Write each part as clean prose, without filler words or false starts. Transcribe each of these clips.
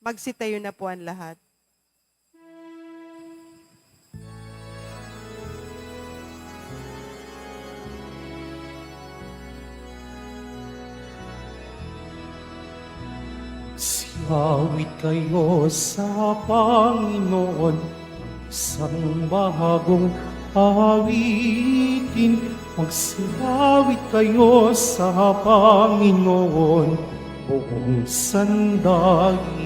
Magsitayo na po ang lahat. Siawit kayo sa Panginoon, isang bahagong awitin. Magsiawit kayo sa Panginoon, buong sandaigdigan.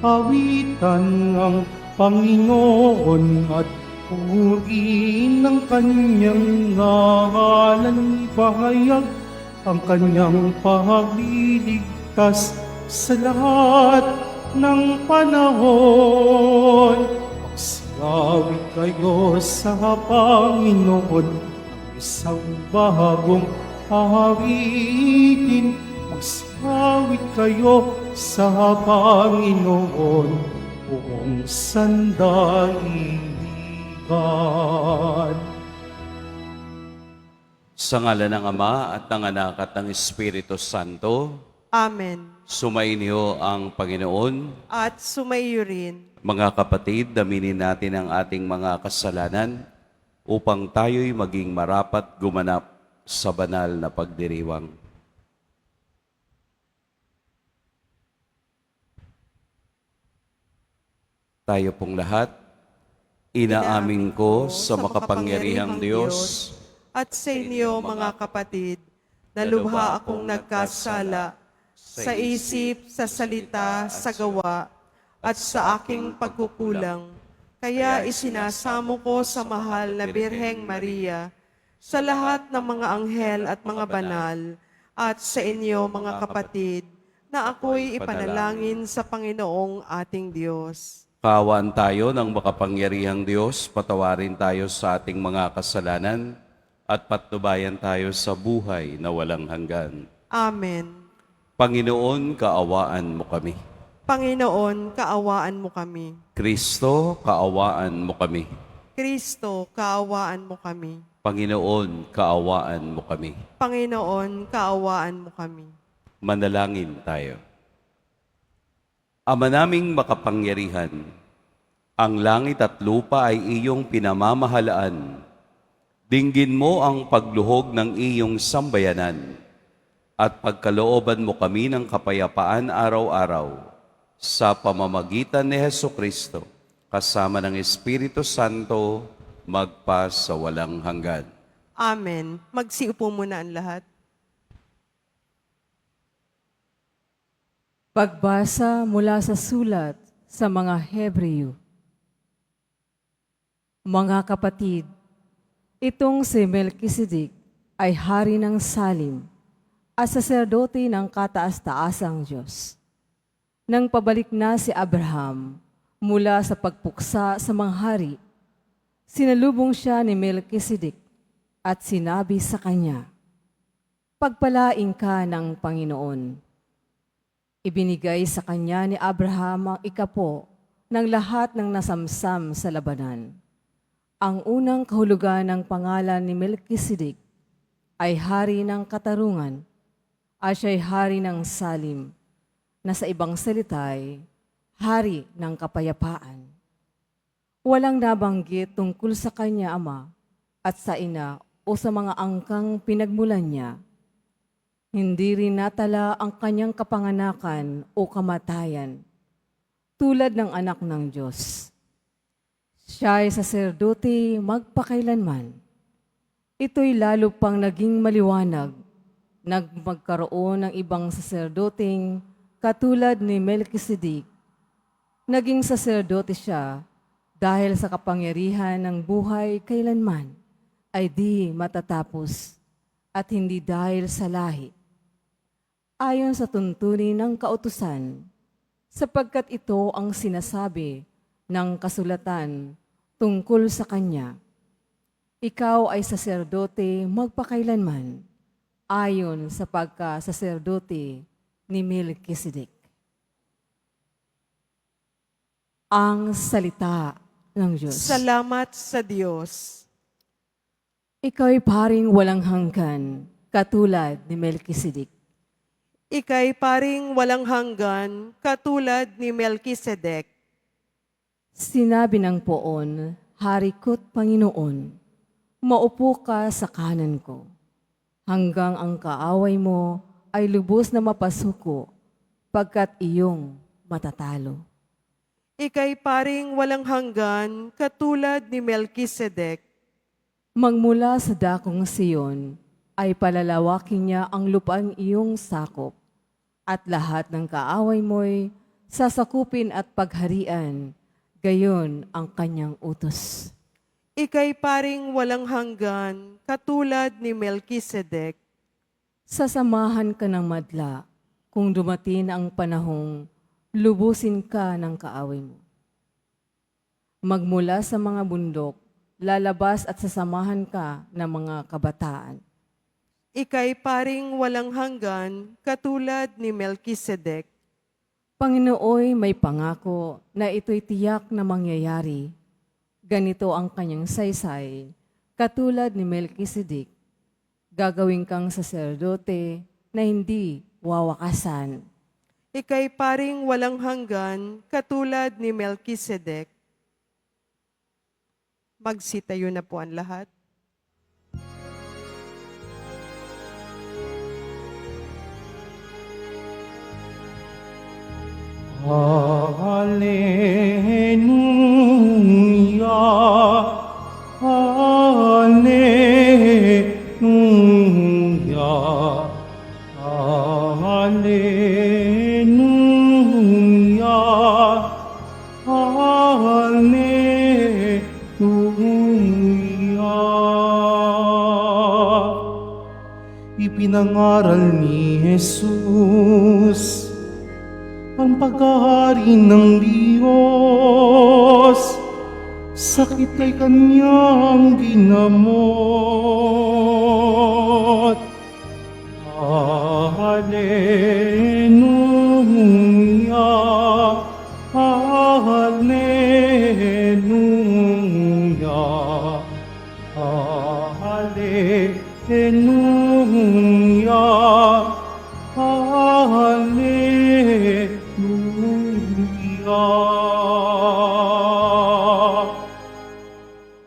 Awitan ang Panginoon at purihin ang kanyang ngalan. Ipahayag ang kanyang pagliligtas sa lahat ng panahon. Magsiawit kayo sa Panginoon, isang bagong awitin. Magsiawit kayo sa Panginoon, buong sandaigdigan. Sa ngalan ng Ama at ng Anak at ng Espiritu Santo, Amen. sumainyo ang Panginoon. At sumaiyo rin. Mga kapatid, daminin natin ang ating mga kasalanan upang tayo'y maging marapat gumanap sa banal na pagdiriwang. Tayo pong lahat, inaamin ko sa makapangyarihang Diyos at sa inyo mga kapatid, na lubha akong nagkasala sa isip, sa salita, sa gawa, at sa aking pagkukulang. Kaya isinasamo ko sa mahal na Birheng Maria, sa lahat ng mga anghel at mga banal, at sa inyo mga kapatid, na ako'y ipanalangin sa Panginoong ating Diyos. Kaawaan tayo ng makapangyarihang Diyos, patawarin tayo sa ating mga kasalanan, at patnubayan tayo sa buhay na walang hanggan. Amen. Panginoon, kaawaan mo kami. Panginoon, kaawaan mo kami. Kristo, kaawaan mo kami. Kristo, kaawaan mo kami. Panginoon, kaawaan mo kami. Panginoon, kaawaan mo kami. Manalangin tayo. Ama naming makapangyarihan, ang langit at lupa ay iyong pinamamahalaan. Dinggin mo ang pagluhog ng iyong sambayanan at pagkalooban mo kami ng kapayapaan araw-araw sa pamamagitan ni Hesukristo, kasama ng Espiritu Santo, magpa sa walang hanggan. Amen. Magsiupo muna ang lahat. Pagbasa mula sa sulat sa mga Hebreo. Mga kapatid, itong si Melkisedek ay hari ng Salim at saserdote ng kataas-taasang Diyos. Nang pabalik na si Abraham mula sa pagpuksa sa mga hari, sinalubong siya ni Melkisedek at sinabi sa kanya, "Pagpalain ka ng Panginoon." Ibinigay sa kanya ni Abraham ang ikapo ng lahat ng nasamsam sa labanan. Ang unang kahulugan ng pangalan ni Melkisedek ay hari ng katarungan at siya'y hari ng Salim, na sa ibang salita'y hari ng kapayapaan. Walang nabanggit tungkol sa kanya ama at sa ina o sa mga angkang pinagmulan niya. Hindi rin natala ang kanyang kapanganakan o kamatayan, tulad ng anak ng Diyos. Siya ay saserdote magpakailanman. Ito'y lalo pang naging maliwanag nang magkaroon ng ibang saserdoteng katulad ni Melkisedek. Naging saserdote siya dahil sa kapangyarihan ng buhay kailanman ay di matatapos at hindi dahil sa lahi. Ayon sa tuntunin ng kautusan, sapagkat ito ang sinasabi ng kasulatan tungkol sa kanya. Ikaw ay saserdote magpakailanman, ayon sa pagka-saserdote ni Melkisedek. Ang salita ng Diyos. Salamat sa Diyos. Ikaw'y paring walang hanggan, katulad ni Melkisedek. Ika'y paring walang hanggan, katulad ni Melkisedek. Sinabi ng poon, Hari ko't Panginoon, maupo ka sa kanan ko, hanggang ang kaaway mo ay lubos na mapasuko, pagkat iyong matatalo. Ika'y paring walang hanggan, katulad ni Melkisedek. Magmula sa dakong Siyon, ay palalawakin niya ang lupaang iyong sakop, at lahat ng kaaway mo'y sasakupin at pagharian, gayon ang kanyang utos. Ika'y paring walang hanggan, katulad ni Melkisedek. Sasamahan ka ng madla kung dumating ang panahong lubusin ka ng kaaway mo. Magmula sa mga bundok, lalabas at sasamahan ka ng mga kabataan. Ika'y paring walang hanggan, katulad ni Melkisedek. Panginooy may pangako na ito'y tiyak na mangyayari. Ganito ang kanyang saysay, katulad ni Melkisedek. Gagawin kang saserdote na hindi wawakasan. Ika'y paring walang hanggan, katulad ni Melkisedek. Magsitayo na po ang lahat. Hallelujah, Hallelujah, Hallelujah, Hallelujah. Ipinangaral ni Jesus ang paghahari ng Diyos, sakit ay kanyang ginamot. Hallelujah, Hallelujah, Hallelujah, Hallelujah.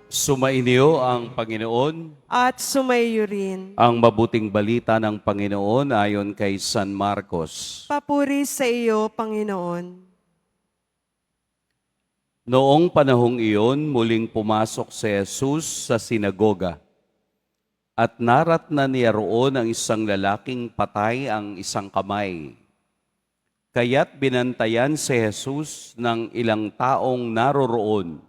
Sumainyo ang Panginoon. At sumayo rin. Ang mabuting balita ng Panginoon ayon kay San Marcos. Papuri sa iyo, Panginoon. Noong panahong iyon, muling pumasok si Jesus sa sinagoga. At naratna niya roon ang isang lalaking patay ang isang kamay. Kaya't binantayan si Jesus ng ilang taong naroroon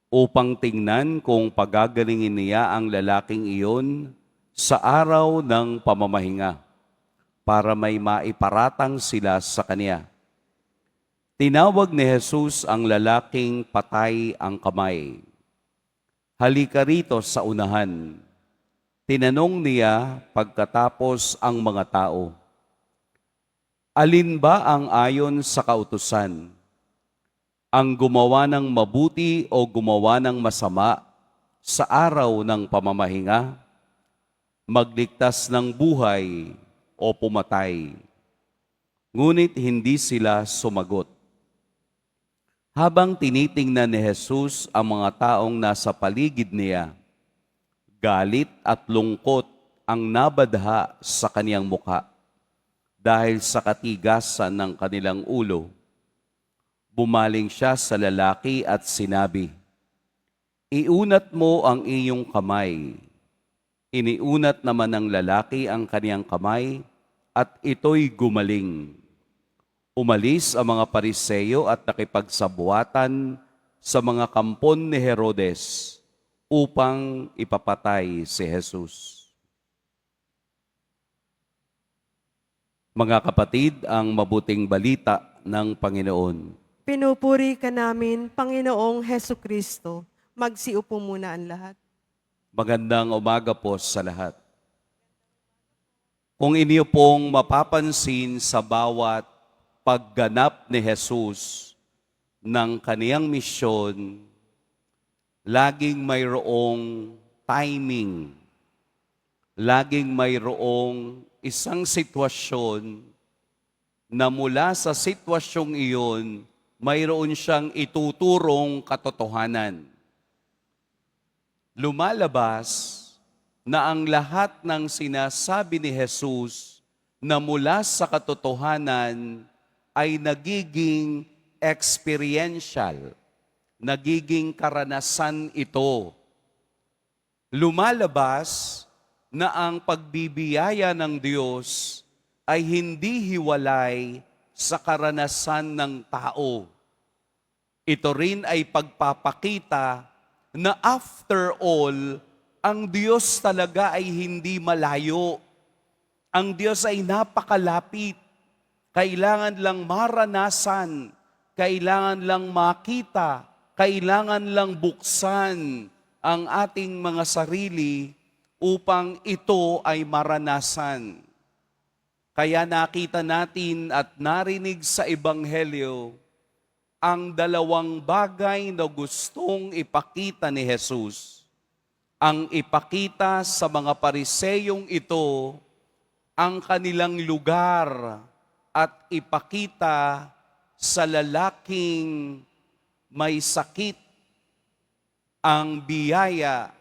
upang tingnan kung pagagalingin niya ang lalaking iyon sa araw ng pamamahinga para may maiparatang sila sa kanya. Tinawag ni Jesus ang lalaking patay ang kamay. Halika rito sa unahan. Tinanong niya pagkatapos ang mga tao, alin ba ang ayon sa kautusan? Ang gumawa ng mabuti o gumawa ng masama sa araw ng pamamahinga? Magligtas ng buhay o pumatay? Ngunit hindi sila sumagot. Habang tinitingnan ni Jesus ang mga taong nasa paligid niya, galit at lungkot ang nabadha sa kaniyang mukha dahil sa katigasan ng kanilang ulo. Bumaling siya sa lalaki at sinabi, "Iunat mo ang iyong kamay." Iniunat naman ng lalaki ang kaniyang kamay at ito'y gumaling. Umalis ang mga Pariseyo at nakipagsabuatan sa mga kampon ni Herodes upang ipapatay si Jesus. Mga kapatid, ang mabuting balita ng Panginoon. Pinupuri ka namin, Panginoong Heso Kristo. Magsiupo muna ang lahat. Magandang umaga po sa lahat. Kung inyo pong mapapansin sa bawat pagganap ni Jesus ng kaniyang misyon, laging mayroong timing, laging mayroong isang sitwasyon na mula sa sitwasyong iyon, mayroon siyang ituturong katotohanan. Lumalabas na ang lahat ng sinasabi ni Jesus na mula sa katotohanan ay nagiging experiential, nagiging karanasan ito. Lumalabas na ang pagbibiyaya ng Diyos ay hindi hiwalay sa karanasan ng tao. Ito rin ay pagpapakita na after all, ang Diyos talaga ay hindi malayo. Ang Diyos ay napakalapit. Kailangan lang maranasan, kailangan lang makita, kailangan lang buksan ang ating mga sarili upang ito ay maranasan. Kaya nakita natin at narinig sa Ebanghelyo ang dalawang bagay na gustong ipakita ni Jesus. Ang ipakita sa mga Pariseyong ito ang kanilang lugar at ipakita sa lalaking may sakit ang biyaya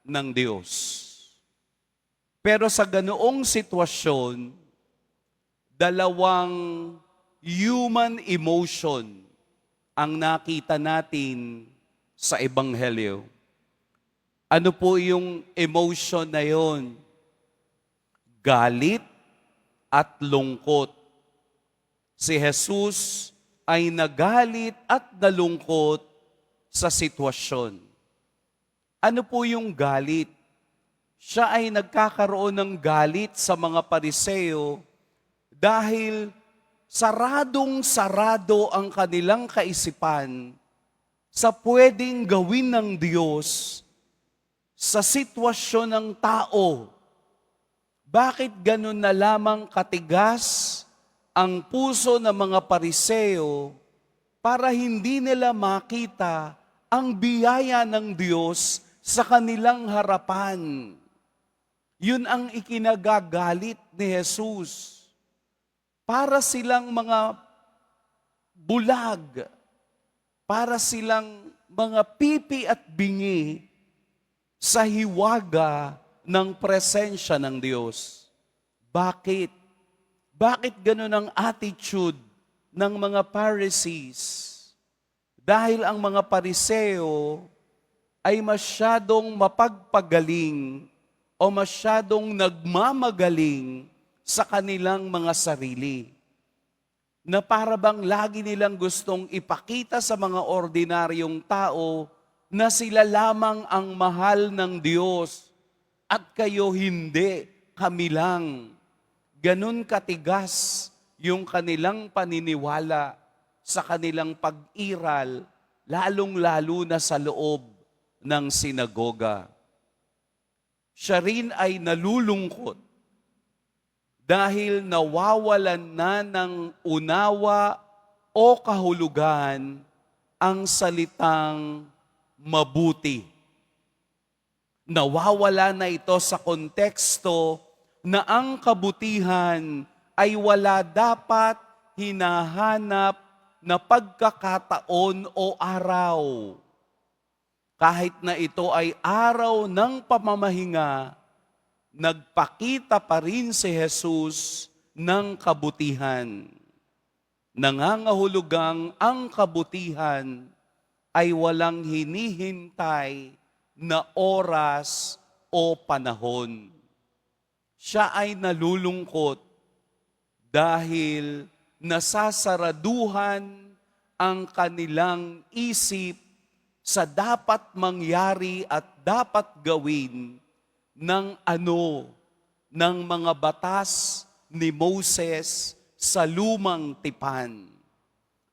ng Diyos. Pero sa ganoong sitwasyon, dalawang human emotion ang nakita natin sa Ebanghelyo. Ano po yung emotion na yon? Galit at lungkot. Si Jesus ay nagalit at nalungkot sa sitwasyon. Ano po yung galit? Siya ay nagkakaroon ng galit sa mga Pariseo dahil saradong-sarado ang kanilang kaisipan sa pwedeng gawin ng Diyos sa sitwasyon ng tao. Bakit ganun na lamang katigas ang puso ng mga Pariseo para hindi nila makita ang biyaya ng Diyos sa kanilang harapan? Yun ang ikinagagalit ni Jesus. Para silang mga bulag, para silang mga pipi at bingi sa hiwaga ng presensya ng Diyos. Bakit? Bakit ganun ang attitude ng mga Pharisees? Dahil ang mga Pariseo ay masyadong mapagpagaling o masyadong nagmamagaling sa kanilang mga sarili. Na para bang lagi nilang gustong ipakita sa mga ordinaryong tao na sila lamang ang mahal ng Diyos at kayo hindi, kami lang. Ganun katigas yung kanilang paniniwala sa kanilang pag-iral, lalong-lalo na sa loob ng sinagoga. Siya rin ay nalulungkot dahil nawawalan na ng unawa o kahulugan ang salitang mabuti. Nawawala na ito sa konteksto na ang kabutihan ay wala dapat hinahanap na pagkakataon o araw. Kahit na ito ay araw ng pamamahinga, nagpakita pa rin si Jesus ng kabutihan. Nangangahulugang ang kabutihan ay walang hinihintay na oras o panahon. Siya ay nalulungkot dahil nasasaraduhan ang kanilang isip sa dapat mangyari at dapat gawin ng mga batas ni Moses sa lumang tipan,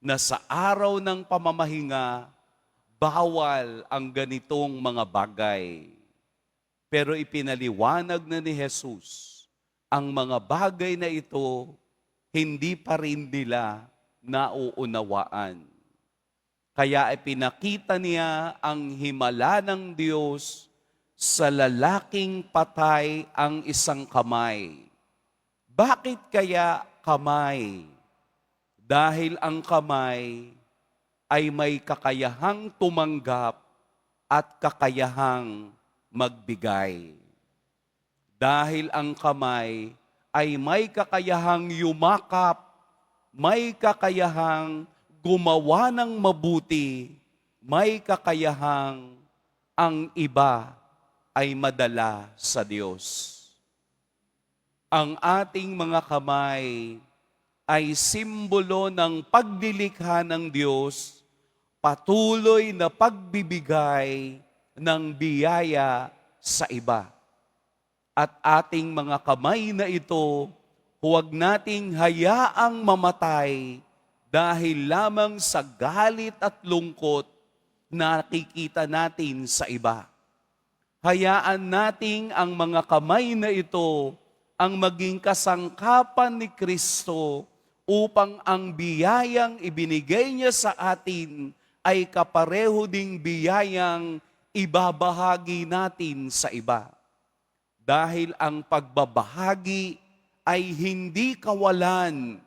na sa araw ng pamamahinga, bawal ang ganitong mga bagay. Pero ipinaliwanag na ni Jesus, ang mga bagay na ito, hindi pa rin nila nauunawaan. Kaya ipinakita niya ang himala ng Diyos sa lalaking patay ang isang kamay. Bakit kaya kamay? Dahil ang kamay ay may kakayahang tumanggap at kakayahang magbigay. Dahil ang kamay ay may kakayahang yumakap, may kakayahang gumawa ng mabuti, may kakayahang ang iba ay madala sa Diyos. Ang ating mga kamay ay simbolo ng pagdilikha ng Diyos, patuloy na pagbibigay ng biyaya sa iba. At ating mga kamay na ito, huwag nating hayaang mamatay dahil lamang sa galit at lungkot na nakikita natin sa iba. Hayaan nating ang mga kamay na ito ang maging kasangkapan ni Kristo upang ang biyayang ibinigay niya sa atin ay kapareho ding biyayang ibabahagi natin sa iba. Dahil ang pagbabahagi ay hindi kawalan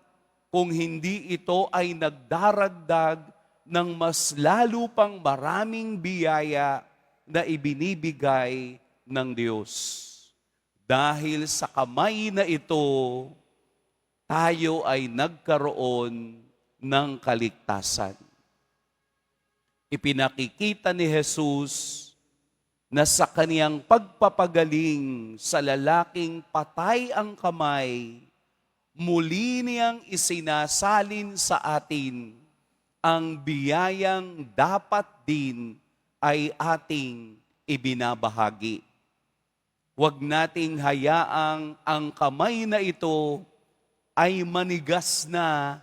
kung hindi ito ay nagdaragdag ng mas lalo pang maraming biyaya na ibinibigay ng Diyos. Dahil sa kamay na ito, tayo ay nagkaroon ng kaligtasan. Ipinakikita ni Jesus na sa kaniyang pagpapagaling sa lalaking patay ang kamay, muli niyang isinasalin sa atin ang biyayang dapat din ay ating ibinabahagi. Huwag nating hayaang ang kamay na ito ay manigas na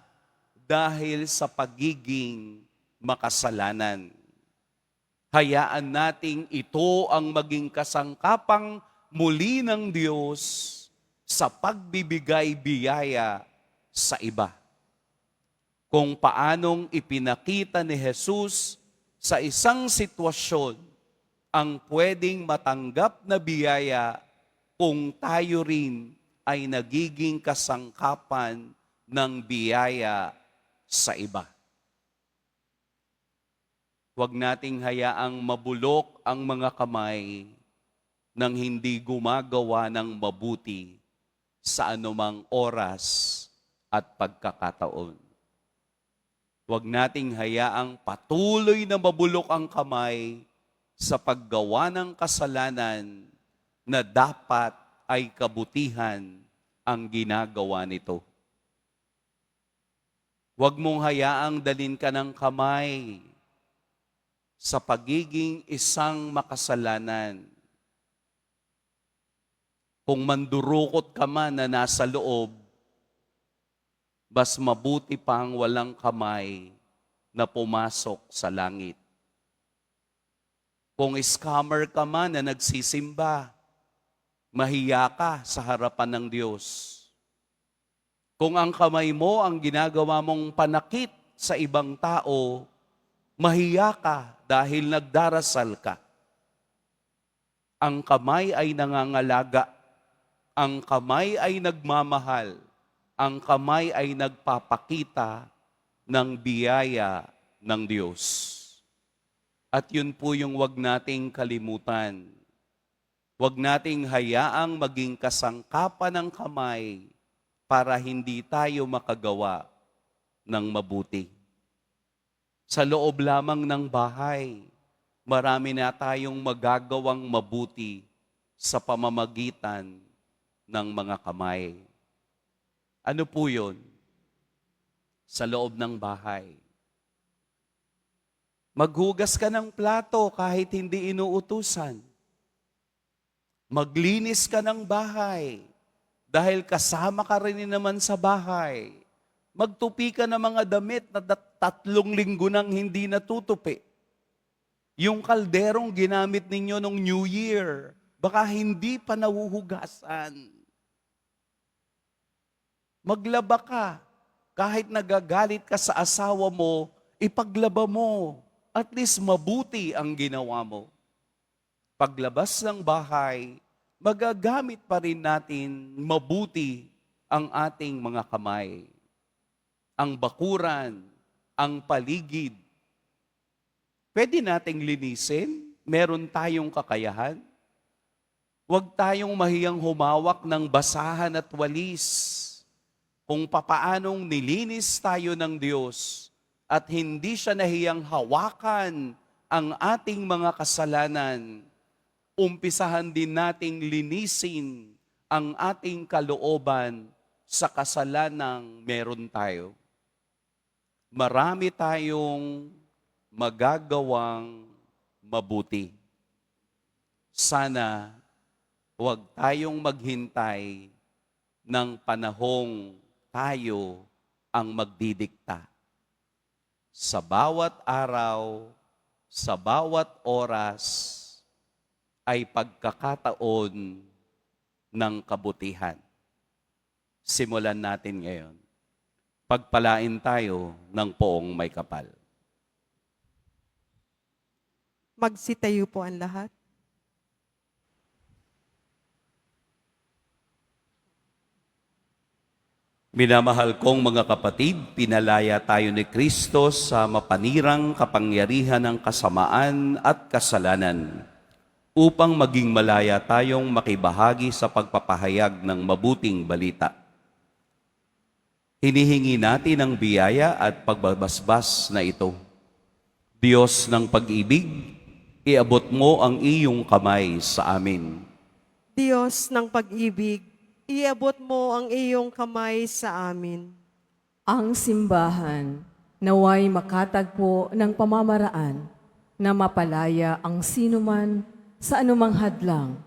dahil sa pagiging makasalanan. Hayaan nating ito ang maging kasangkapang muli ng Diyos sa pagbibigay biyaya sa iba. Kung paanong ipinakita ni Jesus sa isang sitwasyon ang pwedeng matanggap na biyaya kung tayo rin ay nagiging kasangkapan ng biyaya sa iba. Huwag nating hayaang mabulok ang mga kamay nang hindi gumagawa ng mabuti sa anumang oras at pagkakataon. Huwag nating hayaang patuloy na mabulok ang kamay sa paggawa ng kasalanan na dapat ay kabutihan ang ginagawa nito. Huwag mong hayaang dalin ka ng kamay sa pagiging isang makasalanan. Kung mandurukot ka man na nasa loob, mas mabuti pang walang kamay na pumasok sa langit. Kung scammer ka man na nagsisimba, mahiya ka sa harapan ng Diyos. Kung ang kamay mo ang ginagawa mong panakit sa ibang tao, mahiya ka dahil nagdarasal ka. Ang kamay ay nangangalaga, ang kamay ay nagmamahal, ang kamay ay nagpapakita ng biyaya ng Diyos. At yun po yung wag nating kalimutan. Wag nating hayaang maging kasangkapan ng kamay para hindi tayo makagawa ng mabuti. Sa loob lamang ng bahay, marami na tayong magagawang mabuti sa pamamagitan ng mga kamay. Ano po yun? Sa loob ng bahay. Maghugas ka ng plato kahit hindi inuutusan. Maglinis ka ng bahay dahil kasama ka rin naman sa bahay. Magtupi ka ng mga damit na 3 linggo nang hindi natutupi. Yung kalderong ginamit ninyo nung New Year, baka hindi pa nahuhugasan. Maglaba ka. Kahit nagagalit ka sa asawa mo, ipaglaba mo. At least mabuti ang ginawa mo. Paglabas ng bahay, magagamit pa rin natin mabuti ang ating mga kamay, ang bakuran, ang paligid. Pwede nating linisin, meron tayong kakayahan. Huwag tayong mahiyang humawak ng basahan at walis kung papaanong nilinis tayo ng Diyos at hindi siya nahiyang hawakan ang ating mga kasalanan. Umpisahan din nating linisin ang ating kalooban sa kasalanang meron tayo. Marami tayong magagawang mabuti. Sana huwag tayong maghintay ng panahong tayo ang magdidikta. Sa bawat araw, sa bawat oras, ay pagkakataon ng kabutihan. Simulan natin ngayon. Pagpalain tayo ng poong may kapal. Magsitayo po ang lahat. Minamahal kong mga kapatid, pinalaya tayo ni Kristo sa mapanirang kapangyarihan ng kasamaan at kasalanan upang maging malaya tayong makibahagi sa pagpapahayag ng mabuting balita. Hinihingi natin ang biyaya at pagbabasbas na ito. Diyos ng pag-ibig, iabot mo ang iyong kamay sa amin. Diyos ng pag-ibig, iabot mo ang iyong kamay sa amin. Ang simbahan naway makatagpo ng pamamaraan na mapalaya ang sinuman sa anumang hadlang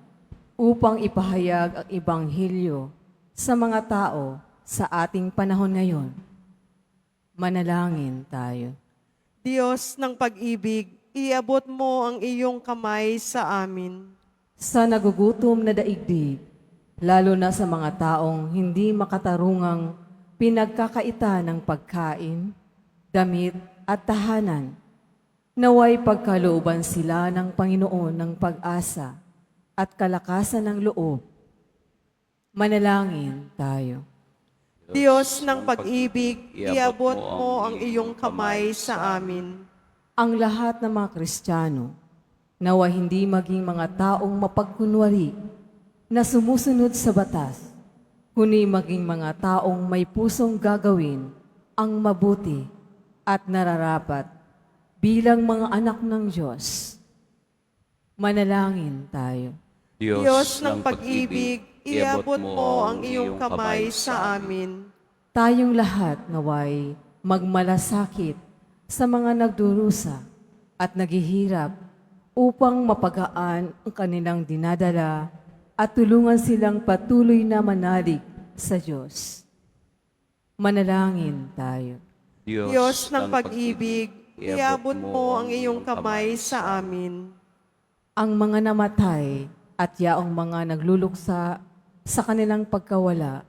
upang ipahayag ang Ebanghelyo sa mga tao sa ating panahon ngayon. Manalangin tayo. Diyos ng pag-ibig, iabot mo ang iyong kamay sa amin. Sa nagugutom na daigdig, lalo na sa mga taong hindi makatarungang pinagkakaita ng pagkain, damit at tahanan, naway pagkalooban sila ng Panginoon ng pag-asa at kalakasan ng loob. Manalangin tayo. Diyos ng pag-ibig, iabot mo ang iyong kamay sa amin. Ang lahat ng mga Kristiyano, nawa hindi maging mga taong mapagkunwari na sumusunod sa batas, kundi maging mga taong may pusong gagawin ang mabuti at nararapat bilang mga anak ng Diyos. Manalangin tayo. Diyos ng pag-ibig, iabot mo ang iyong kamay sa amin. Tayong lahat naway magmalasakit sa mga nagdurusa at naghihirap upang mapagaan ang kanilang dinadala at tulungan silang patuloy na manalig sa Diyos. Manalangin tayo. Diyos ng pag-ibig, iabot mo ang iyong kamay sa amin. Ang mga namatay at yaong mga nagluluksa sa kanilang pagkawala,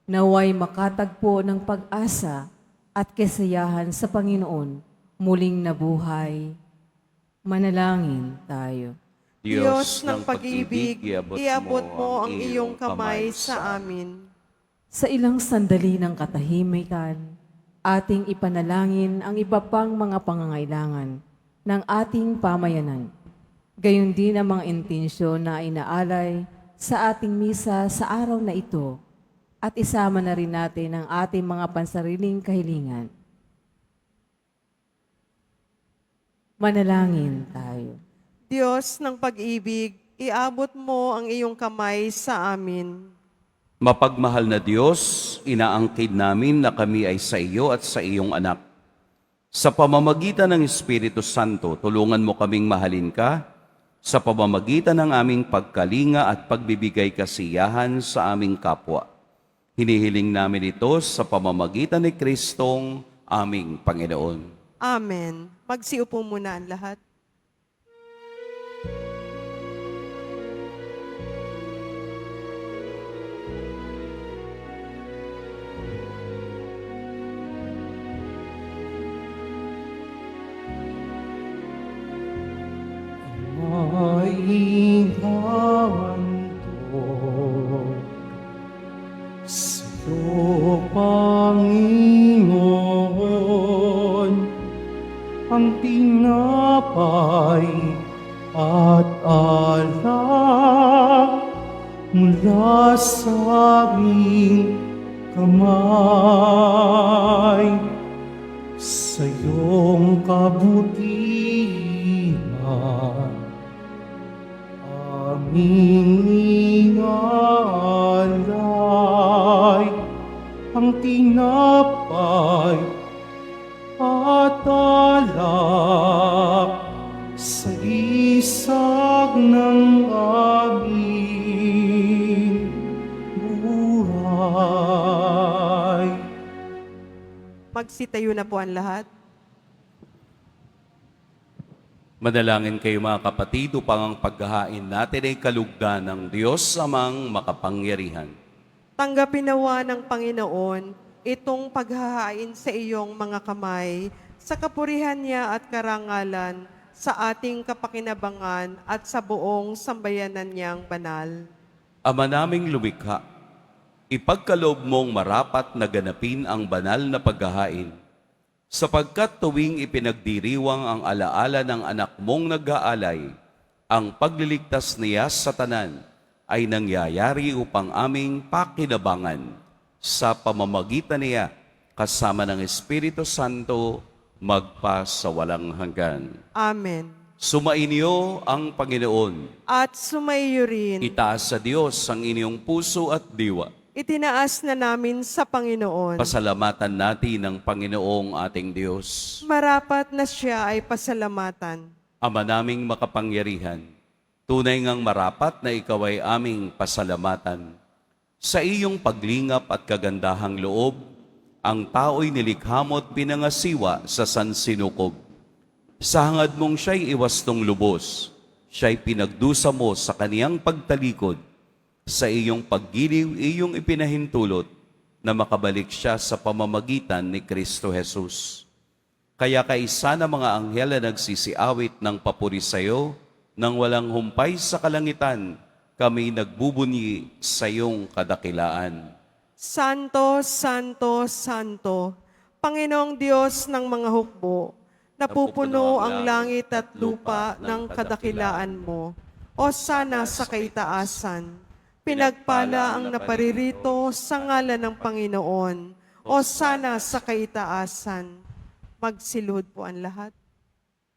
naway makatagpo ng pag-asa at kasiyahan sa Panginoon muling nabuhay. Manalangin tayo. Diyos ng pag-ibig, iabot mo ang iyong kamay sa amin. Sa ilang sandali ng katahimikan, ating ipanalangin ang iba pang mga pangangailangan ng ating pamayanan. Gayon din ang mga intensyon na inaalay sa ating misa sa araw na ito at isama na rin natin ang ating mga pansariling kahilingan. Manalangin tayo. Diyos ng pag-ibig, iabot mo ang iyong kamay sa amin. Mapagmahal na Diyos, inaangkin namin na kami ay sa iyo at sa iyong anak. Sa pamamagitan ng Espiritu Santo, tulungan mo kaming mahalin ka sa pamamagitan ng aming pagkalinga at pagbibigay kasiyahan sa aming kapwa. Hinihiling namin ito sa pamamagitan ni Kristong aming Panginoon. Amen. Magsiupo muna ang lahat. Maingawan to sa'yo ang tinapay at alak mula sa aming kamay. Sa iyong kabutihan, aming inalay ang tinapay at alak sa isag ng aming buhay. Magsitayo na po ang lahat. Manalangin kayo mga kapatid upang ang paghahain natin ay kalugdan ng Diyos amang makapangyarihan. Tanggapin nawa ng Panginoon itong paghahain sa iyong mga kamay, sa kapurihan niya at karangalan, sa ating kapakinabangan at sa buong sambayanan niyang banal. Ama naming lumikha, ipagkaloob mong marapat na ganapin ang banal na paghahain, sapagkat tuwing ipinagdiriwang ang alaala ng anak mong nag-aalay, ang pagliligtas niya sa tanan ay nangyayari upang aming pakinabangan sa pamamagitan niya kasama ng Espiritu Santo magpa sa walang hanggan. Amen. Sumainyo ang Panginoon. At sumaiyo rin, Itaas sa Diyos ang inyong puso at diwa. itinaas na namin sa Panginoon. Pasalamatan natin ang Panginoong ating Diyos. Marapat na siya ay pasalamatan. Ama naming makapangyarihan, tunay ngang marapat na ikaw ay aming pasalamatan. Sa iyong paglingap at kagandahang loob, ang tao'y nilikha mo at pinangasiwa sa sansinukob. Sa hangad mong siya'y iwastong lubos, siya'y pinagdusa mo sa kaniyang pagtalikod. Sa iyong paggiliw, iyong ipinahintulot na makabalik siya sa pamamagitan ni Kristo Jesus. Kaya kaisa na mga anghel na nagsisiawit ng papuri sa iyo, nang walang humpay sa kalangitan, kami nagbubunyi sa iyong kadakilaan. Santo, Santo, Santo, Panginoong Diyos ng mga hukbo, napupuno ang langit at lupa ng kadakilaan mo. O sana sa kaitaasan, pinagpala ang naparirito sa ngalan ng Panginoon. O sana sa kaitaasan, magsilud po ang lahat.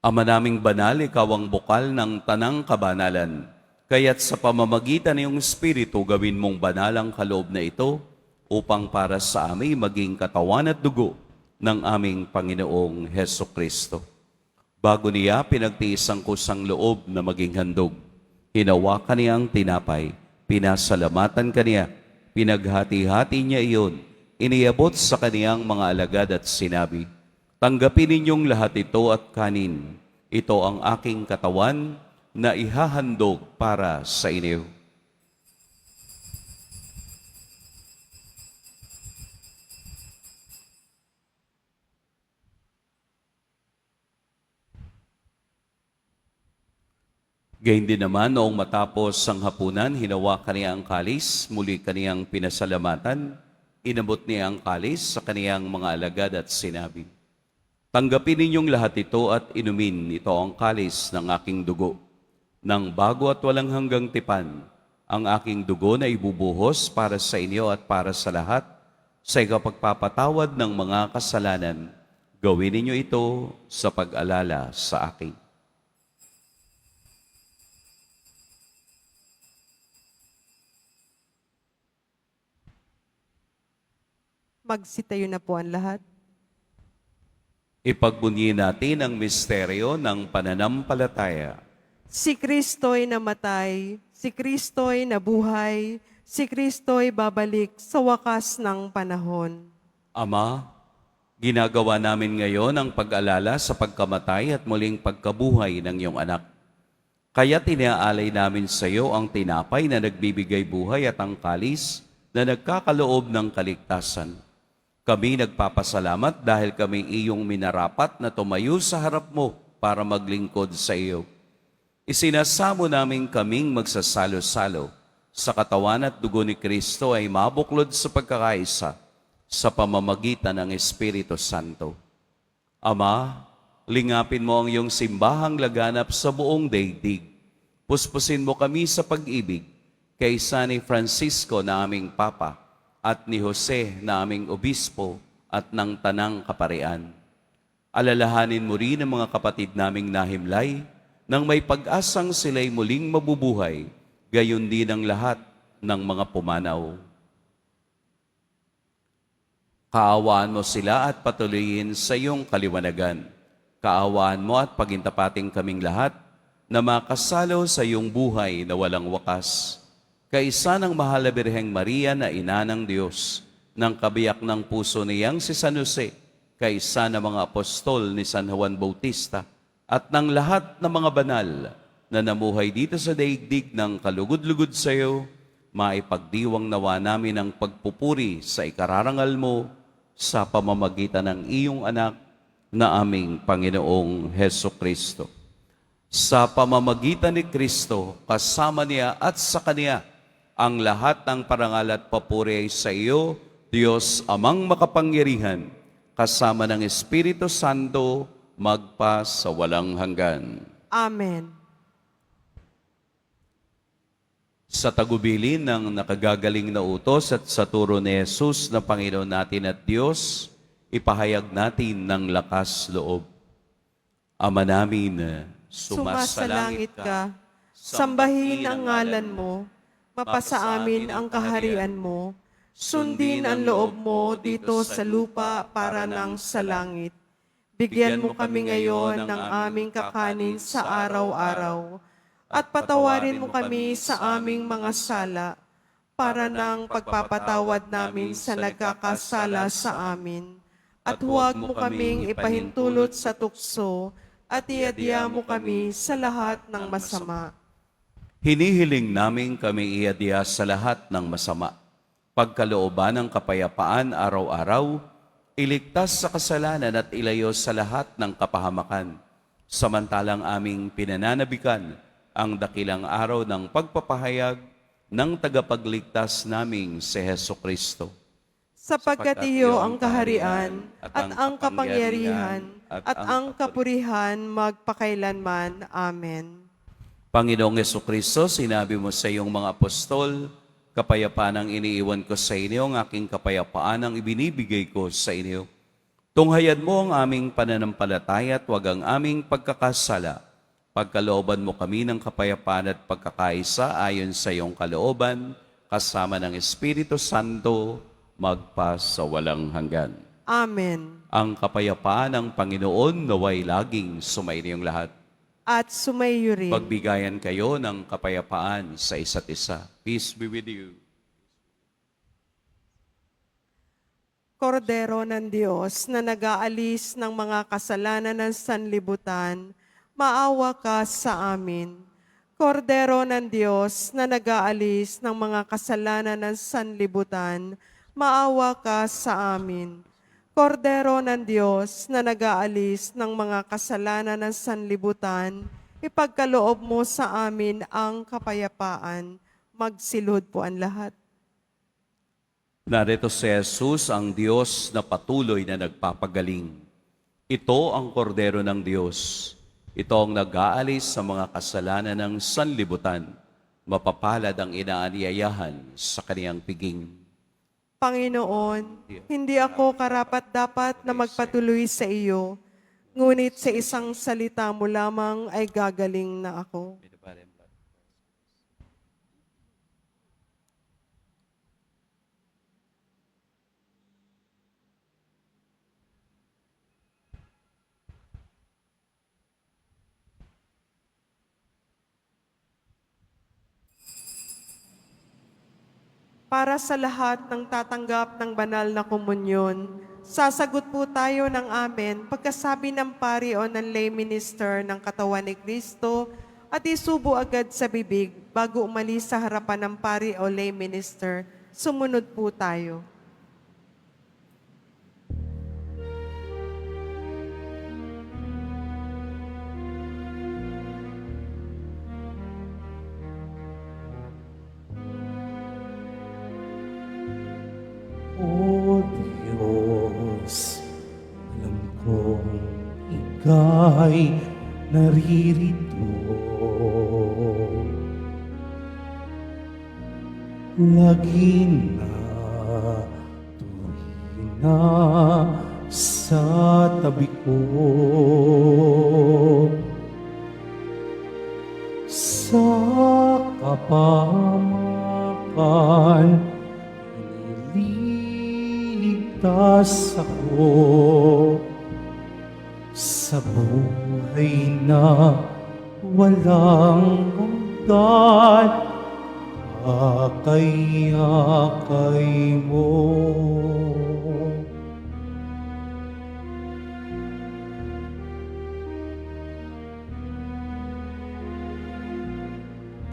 Ama naming banal, ikaw ang bukal ng tanang kabanalan. Kaya't sa pamamagitan ng iyong Espiritu, gawin mong banal ang kaloob na ito upang para sa amin maging katawan at dugo ng aming Panginoong Heso Kristo. Bago niya pinagtiis ang kusang loob na maging handog, hinawakan niya ang tinapay, pinasalamatan kaniya, pinaghati-hati niya iyon, iniabot sa kaniyang mga alagad at sinabi, tanggapin ninyong lahat ito at kanin. Ito ang aking katawan na ihahandog para sa inyo. Gayun din naman, noong matapos ang hapunan, hinawakan niya ang kalis, muli kaniyang pinasalamatan, inabot niya ang kalis sa kaniyang mga alagad at sinabi, tanggapin ninyong lahat ito at inumin, ito ang kalis ng aking dugo, ng bago at walang hanggang tipan, ang aking dugo na ibubuhos para sa inyo at para sa lahat, sa ikapagpapatawad ng mga kasalanan. Gawin ninyo ito sa pag-alala sa akin. Magsitayo na po ang lahat. Ipagbunyi natin ang misteryo ng pananampalataya. Si Kristo'y namatay, si Kristo'y nabuhay, si Kristo'y babalik sa wakas ng panahon. Ama, ginagawa namin ngayon ang pag-alala sa pagkamatay at muling pagkabuhay ng iyong anak. Kaya tinaalay namin sa iyo ang tinapay na nagbibigay buhay at ang kalis na nagkakaloob ng kaligtasan. Kami nagpapasalamat dahil kami iyong minarapat na tumayo sa harap mo para maglingkod sa iyo. Isinasamo namin kaming magsasalo-salo sa katawan at dugo ni Kristo ay mabuklod sa pagkakaisa sa pamamagitan ng Espiritu Santo. Ama, lingapin mo ang iyong simbahang laganap sa buong daigdig. Puspusin mo kami sa pag-ibig kay San Francisco na aming Papa at ni Jose na aming Obispo at ng Tanang Kaparian. Alalahanin mo rin ang mga kapatid naming nahimlay nang may pag-asang sila'y muling mabubuhay, gayon din ang lahat ng mga pumanaw. Kaawaan mo sila at patuloyin sa iyong kaliwanagan. Kaawaan mo at pagintapating kaming lahat na makasalo sa iyong buhay na walang wakas. Kaisa ng mahal na Birheng Maria na ina ng Diyos, ng kabiyak ng puso niyang si San Jose, kaisa ng mga apostol ni San Juan Bautista, at ng lahat ng mga banal na namuhay dito sa daigdig ng kalugod-lugod sa iyo, maipagdiwang nawa namin ang pagpupuri sa ikararangal mo sa pamamagitan ng iyong anak na aming Panginoong Heso Kristo. Sa pamamagitan ni Kristo, kasama niya at sa Kaniya, ang lahat ng parangal at papuri ay sa iyo, Diyos Amang makapangyarihan, kasama ng Espiritu Santo, magpa sa walang hanggan. Amen. Sa tagubilin ng nakagagaling na utos at sa turo ni Jesus na Panginoon natin at Diyos, ipahayag natin ng lakas loob. Ama namin, Sumasalangit ka, sambahin ang ngalan mo, mapasa amin ang kaharian mo, sundin ang loob mo dito sa lupa para nang sa langit. Bigyan mo kami ngayon ng aming kakanin sa araw-araw, at patawarin mo kami sa aming mga sala, para nang pagpapatawad namin sa nagkakasala sa amin. At huwag mo kaming ipahintulot sa tukso, at iadya mo kami sa lahat ng masama. hinihiling namin kami iadya sa lahat ng masama. Pagkalooban ng kapayapaan araw-araw, iligtas sa kasalanan at ilayo sa lahat ng kapahamakan. Samantalang aming pinananabikan ang dakilang araw ng pagpapahayag ng tagapagligtas naming si Heso Kristo. Sapagkat iyo ang kaharian at ang kapangyarihan at ang kapurihan magpakailanman. Amen. Panginoong Heso Kristo, sinabi mo sa iyong mga apostol, kapayapaan ang iniiwan ko sa inyo, ang aking kapayapaan ang ibinibigay ko sa inyo. Tunghayan mo ang aming pananampalataya at huwag ang aming pagkakasala. Pagkalooban mo kami ng kapayapaan at pagkakaisa ayon sa iyong kalooban, kasama ng Espiritu Santo, magpa sa walang hanggan. Amen. Ang kapayapaan ng Panginoon naway laging sumainiyong lahat. At sumayo rin. Pagbigayan kayo ng kapayapaan sa isa't isa. Peace be with you. Kordero ng Diyos na nag-aalis ng mga kasalanan ng sanlibutan, maawa ka sa amin. Kordero ng Diyos na nag-aalis ng mga kasalanan ng sanlibutan, maawa ka sa amin. Kordero ng Diyos na nag-aalis ng mga kasalanan ng sanlibutan, ipagkaloob mo sa amin ang kapayapaan. Magsilhod po ang lahat. Narito si Jesus, ang Diyos na patuloy na nagpapagaling. Ito ang kordero ng Diyos. Ito ang nag-aalis sa mga kasalanan ng sanlibutan. Mapapalad ang inaanyayahan sa kaniyang piging. Panginoon, hindi ako karapat-dapat na magpatuloy sa iyo, ngunit sa isang salita mo lamang ay gagaling na ako. Para sa lahat ng tatanggap ng banal na komunyon, sasagot po tayo ng amen pagkasabi ng pari o ng lay minister ng katawan ni Kristo at isubo agad sa bibig bago umalis sa harapan ng pari o lay minister. Sumunod po tayo. O Diyos, alam kong ika'y naririto. Lagi na tuwina sa tabi ko, sa kapahamakan iniligtas ako, sa buhay na walang hanggan, akay-akay mo.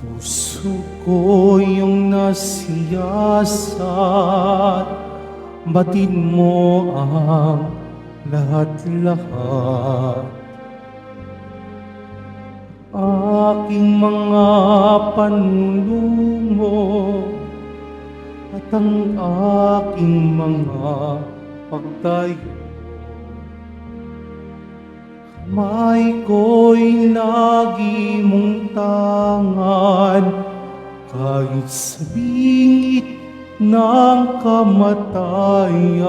Puso ko yung nasiyasat, batid mo ang lahat-lahat. Aking mga panulungo at ang aking mga pagtayo, kamay ko'y lagi mong tangan, kahit sa bingit ng kamatayan.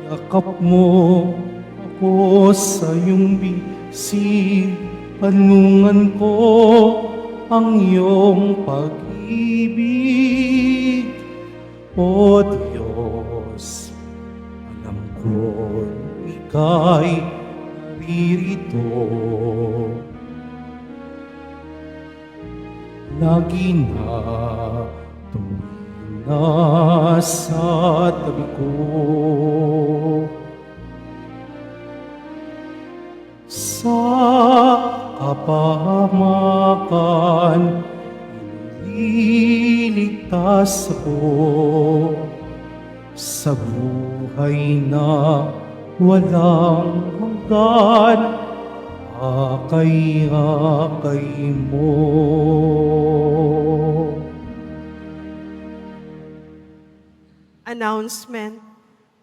Yakap mo ako sa iyong bisig, panungan ko ang iyong pag-ibig. O Diyos, alam ko ika'y naririto. Lagi na tuwina sa tabi ko, sa kapahamakan iniligtas ako, sa buhay na walang hanggan, akay-akay mo. Announcement.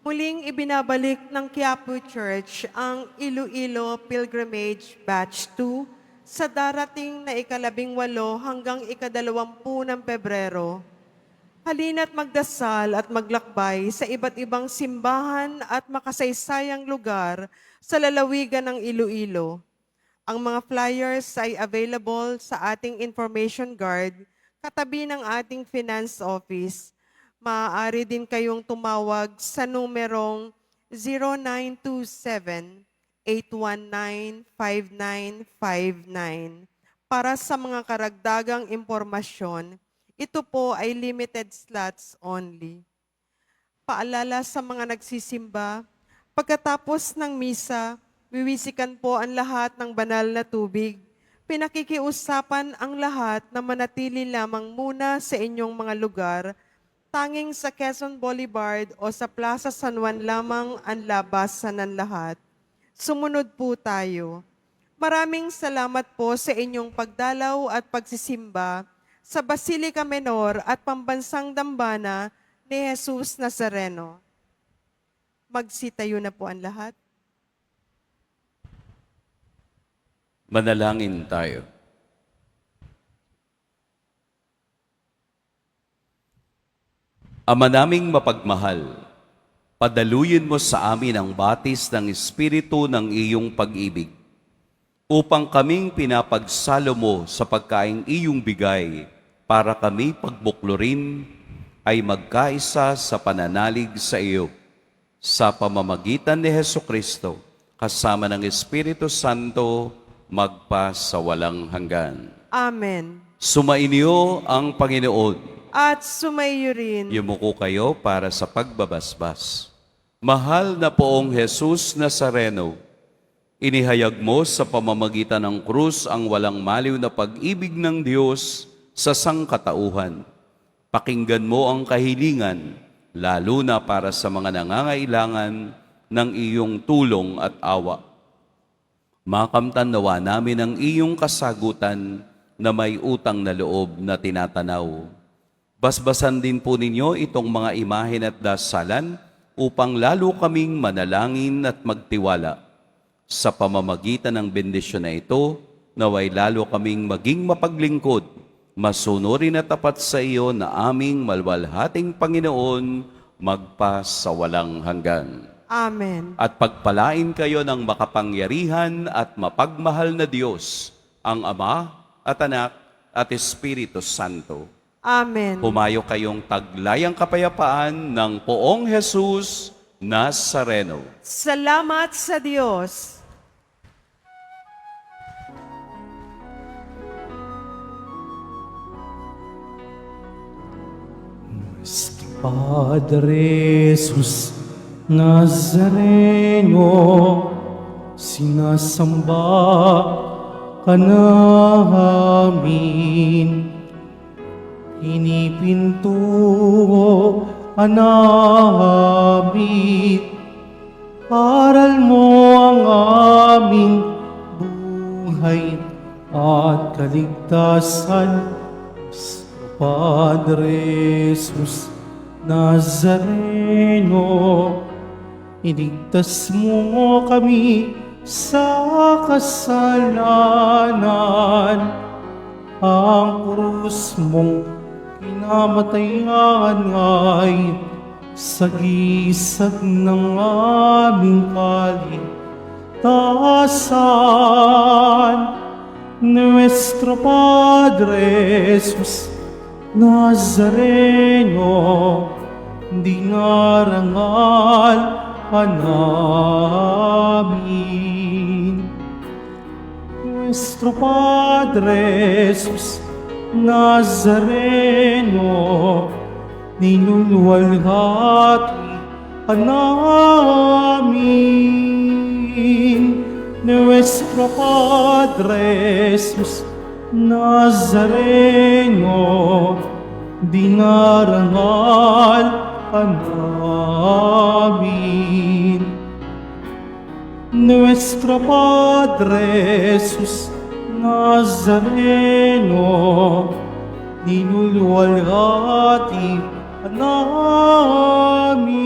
Muling ibinabalik ng Quiapo Church ang Iloilo Pilgrimage Batch 2 sa darating na ika-18 hanggang ika-20 ng Pebrero. Halina't magdasal at maglakbay sa iba't ibang simbahan at makasaysayang lugar sa lalawigan ng Iloilo. Ang mga flyers ay available sa ating information guard katabi ng ating finance office. Maaari din kayong tumawag sa numerong 0927-819-5959 para sa mga karagdagang impormasyon. Ito po ay limited slots only. Paalala sa mga nagsisimba, pagkatapos ng misa, wiwisikan po ang lahat ng banal na tubig. Pinakikiusapan ang lahat na manatili lamang muna sa inyong mga lugar. Tanging sa Quezon Boulevard o sa Plaza San Juan lamang ang labasan ng lahat. Sumunod po tayo. Maraming salamat po sa inyong pagdalaw at pagsisimba sa Basilica Menor at Pambansang Dambana ni Jesus Nazareno. Magsitayo na po ang lahat. Manalangin tayo. Ama naming mapagmahal, padaluyin mo sa amin ang batis ng Espiritu ng iyong pag-ibig, upang kaming pinapagsalo mo sa pagkaing iyong bigay, para kami pagbuklurin ay magkaisa sa pananalig sa iyo. Sa pamamagitan ni Hesukristo, kasama ng Espiritu Santo, magpa sa walang hanggan. Amen. Sumainyo ang Panginoon. At sumayo rin. Yumuko kayo para sa pagbabasbas. Mahal na poong Jesus Nazareno, inihayag mo sa pamamagitan ng krus ang walang maliw na pag-ibig ng Diyos sa sangkatauhan. Pakinggan mo ang kahilingan, lalo na para sa mga nangangailangan ng iyong tulong at awa. Makamtan nawa namin ang iyong kasagutan na may utang na loob na tinatanaw. Basbasan din po ninyo itong mga imahen at dasalan upang lalo kaming manalangin at magtiwala. Sa pamamagitan ng bendisyon na ito, naway lalo kaming maging mapaglingkod, masunurin at tapat sa iyo na aming malwalhating Panginoon, magpa sa walang hanggan. Amen. At pagpalain kayo ng makapangyarihan at mapagmahal na Diyos, ang Ama at Anak at Espiritu Santo. Amen. Humayo kayong taglayang kapayapaan ng Poong Jesus Nazareno. Salamat sa Diyos. Padre Jesus Nazareno, sinasamba ka namin. Pinipintuho ka namin. Aral mo ang aming buhay at kaligtasan. Padre Jesus Nazareno, iligtas mo kami sa kasalanan. Ang krus mong pinamatayan ay sagisag ng aming kaligtasan. Nuestro Padre Jesus Nazareno, dinarangal ka namin. Nuestro Padre Jesus Nazareno, niluluwalhati ka namin. Nuestro Padre Jesus Nazareno, dinarangal ka namin. Nuestro Padre Jesus Nazareno, niluluwalhati ka namin.